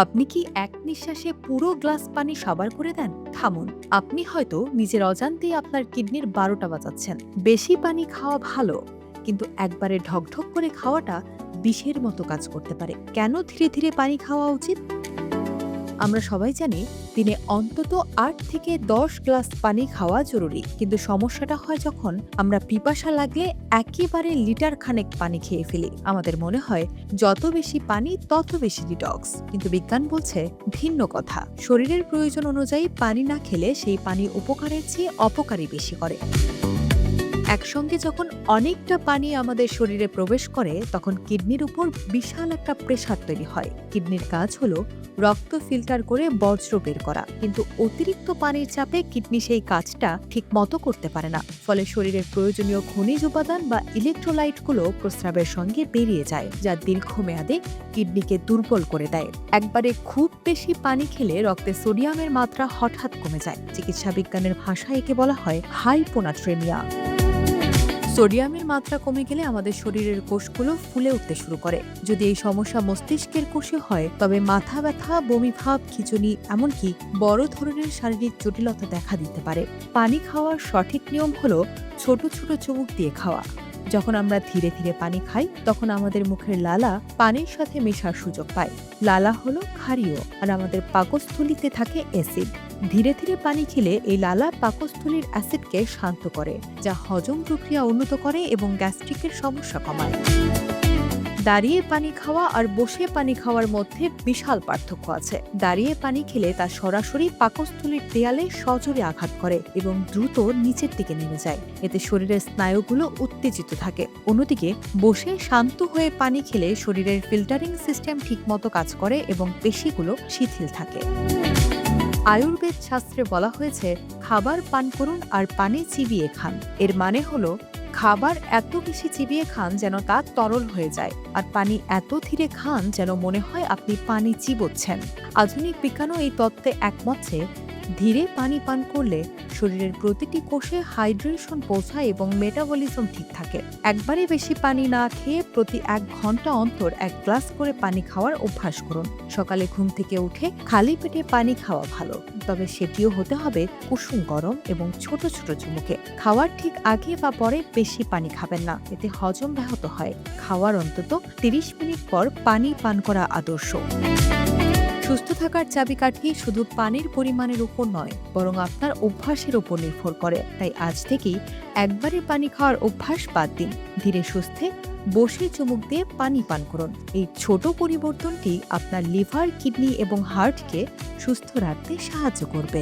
আপনি কি এক নিঃশ্বাসে পুরো গ্লাস পানি সাবার করে দেন? থামুন। আপনি হয়তো নিজের অজান্তেই আপনার কিডনির ১২টা বাজাচ্ছেন। বেশি পানি খাওয়া ভালো, কিন্তু একবারে ঢকঢক করে খাওয়াটা বিষের মতো কাজ করতে পারে। কেন ধীরে ধীরে পানি খাওয়া উচিত? আমরা সবাই জানি দিনে অন্তত ৮ থেকে ১০ গ্লাস পানি খাওয়া জরুরি, কিন্তু সমস্যাটা হয় যখন আমরা পিপাসা লাগলে একেবারে লিটার খানেক পানি খেয়ে ফেলি। আমাদের মনে হয় যত বেশি পানি তত বেশি ডিটক্স, কিন্তু বিজ্ঞান বলছে ভিন্ন কথা। শরীরের প্রয়োজন অনুযায়ী পানি না খেলে সেই পানি উপকারের চেয়ে অপকারী বেশি করে। একসঙ্গে যখন অনেকটা পানি আমাদের শরীরে প্রবেশ করে, তখন কিডনির উপর বিশাল একটা প্রেসার তৈরি হয়। কিডনির কাজ হলো রক্ত ফিল্টার করে বর্জ্য বের করা, কিন্তু অতিরিক্ত পানির চাপে কিডনি সেই কাজটা ঠিক মতো করতে পারে না। ফলে শরীরের প্রয়োজনীয় খনিজ উপাদান বা ইলেকট্রোলাইটগুলো প্রস্রাবের সঙ্গে বেরিয়ে যায়, যা দীর্ঘমেয়াদে কিডনিকে দুর্বল করে দেয়। একবারে খুব বেশি পানি খেলে রক্তে সোডিয়ামের মাত্রা হঠাৎ কমে যায়। চিকিৎসা বিজ্ঞানের ভাষায় একে বলা হয় হাইপোনাট্রেমিয়া। সোডিয়ামের মাত্রা কমে গেলে আমাদের শরীরের কোষগুলো ফুলে উঠতে শুরু করে। যদি এই সমস্যা মস্তিষ্কের কোষে হয়, তবে মাথা ব্যথা, বমি ভাব, খিঁচুনি, এমনকি বড় ধরনের শারীরিক জটিলতা দেখা দিতে পারে। পানি খাওয়ার সঠিক নিয়ম হলো ছোট ছোট চুমুক দিয়ে খাওয়া। যখন আমরা ধীরে ধীরে পানি খাই, তখন আমাদের মুখের লালা পানির সাথে মেশার সুযোগ পায়। লালা হলো ক্ষারীয়, আর আমাদের পাকস্থলীতে থাকে অ্যাসিড। ধীরে ধীরে পানি খেলে এই লালা পাকস্থলীর অ্যাসিডকে শান্ত করে, যা হজম প্রক্রিয়া উন্নত করে এবং গ্যাস্ট্রিকের সমস্যা কমায়। দাঁড়িয়ে পানি খাওয়া আর বসে পানি খাওয়ার মধ্যে বিশাল পার্থক্য আছে। দাঁড়িয়ে পানি খেলে তা সরাসরি পাকস্থলীর দেয়ালে সজোরে আঘাত করে এবং দ্রুত নিচের দিকে নেমে যায়। এতে শরীরের স্নায়ুগুলো উত্তেজিত থাকে। অন্যদিকে বসে শান্ত হয়ে পানি খেলে শরীরের ফিল্টারিং সিস্টেম ঠিকমতো কাজ করে এবং পেশিগুলো শিথিল থাকে। আয়ুর্বেদ শাস্ত্রে বলা হয়েছে, খাবার পান করুন আর পানি চিবিয়ে খান। এর মানে হলো খাবার এত বেশি চিবিয়ে খান যেন তা তরল হয়ে যায়, আর পানি এত ধীরে খান যেন মনে হয় আপনি পানি চিবোচ্ছেন। আধুনিক বিজ্ঞানও এই তত্ত্বে একমত যে ধীরে পানি পান করলে শরীরের প্রতিটি কোষে হাইড্রেশন পৌঁছায় এবং মেটাবলিজম ঠিক থাকে। একবারে বেশি পানি না খেয়ে প্রতি ১ ঘন্টা অন্তর ১ গ্লাস করে পানি খাওয়ার অভ্যাস করুন। সকালে ঘুম থেকে উঠে খালি পেটে পানি খাওয়া ভালো, তবে সেটিও হতে হবে কুসুম গরম এবং ছোট ছোট চুমুকে। খাওয়ার ঠিক আগে বা পরে বেশি পানি খাবেন না, এতে হজম ব্যাহত হয়। খাওয়ার অন্তত ৩০ মিনিট পর পানি পান করা আদর্শ। সুস্থ থাকার চাবিকাঠি শুধু পানির পরিমাণের উপর নয়, বরং আপনার অভ্যাসের উপর নির্ভর করে। তাই আজ থেকেই একবারে পানি খাওয়ার অভ্যাস বাদ দিন। ধীরে সুস্থে বসে চুমুক দিয়ে পানি পান করুন। এই ছোট পরিবর্তনটি আপনার লিভার, কিডনি এবং হার্টকে সুস্থ রাখতে সাহায্য করবে।